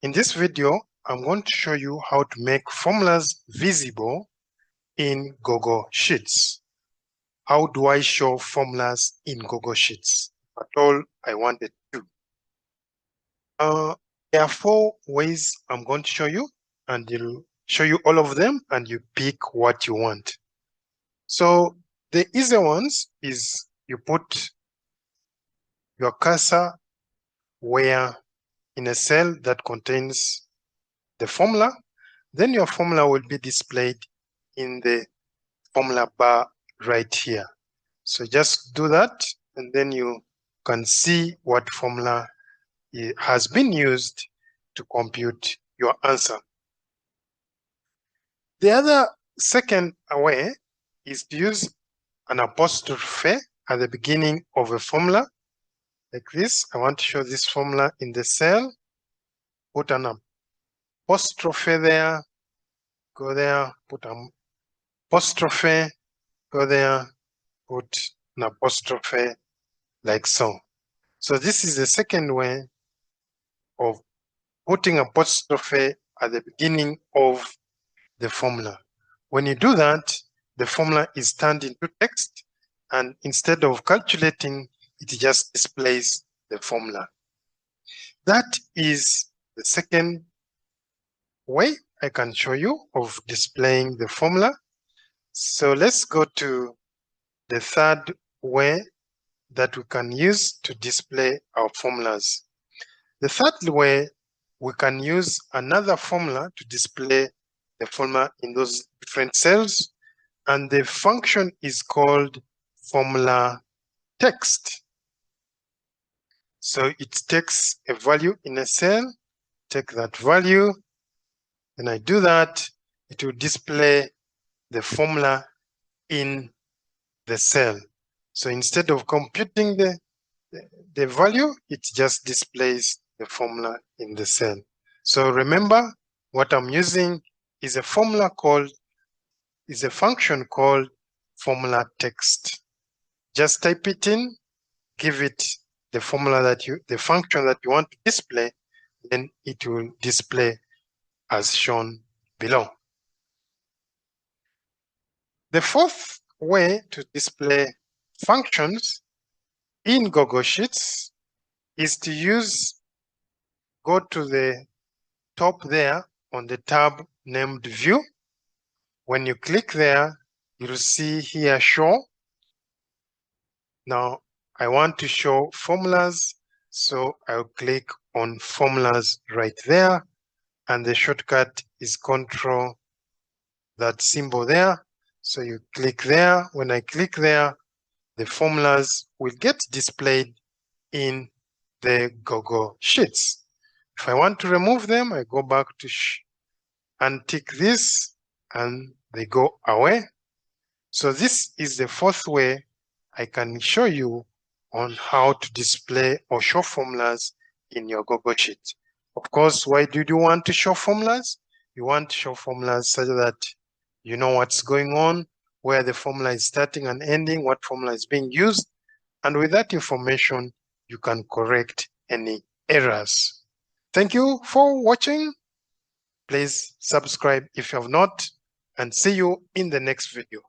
In this video, I'm going to show you how to make formulas visible in Google Sheets. How do I show formulas in Google Sheets? At all I wanted to. There are 4 ways I'm going to show you, and it'll show you all of them, and you pick what you want. So the easy ones is you put your cursor where in a cell that contains the formula, then your formula will be displayed in the formula bar right here. So just do that, and then you can see what formula has been used to compute your answer. The other second way is to use an apostrophe at the beginning of a formula like this. I want to show this formula in the cell. Put an apostrophe there, go there, put an apostrophe, go there, put an apostrophe like so. So this is the second way of putting apostrophe at the beginning of the formula. When you do that, the formula is turned into text, and instead of calculating, it just displays the formula. That is the second way I can show you of displaying the formula. So let's go to the third way that we can use to display our formulas. The third way, we can use another formula to display the formula in those different cells, and the function is called formula text. So it takes a value in a cell, take that value, and I do that, it will display the formula in the cell. So instead of computing the value, it just displays the formula in the cell. So remember, what I'm using is a function called formula text. Just type it in, give it the function that you want to display, then it will display as shown below. The fourth way to display functions in Google Sheets is to go to the top there on the tab named View. When you click there, you'll see here Show. Now, I want to show formulas, so I'll click on Formulas right there, and the shortcut is Control, that symbol there. So you click there. When I click there, the formulas will get displayed in the Google Sheets. If I want to remove them, I go back to untick this, and they go away. So this is the fourth way I can show you on how to display or show formulas in your Google Sheet. Of course, why do you want to show formulas? You want to show formulas such that you know what's going on, where the formula is starting and ending, what formula is being used, and with that information, you can correct any errors. Thank you for watching. Please subscribe if you have not, and see you in the next video.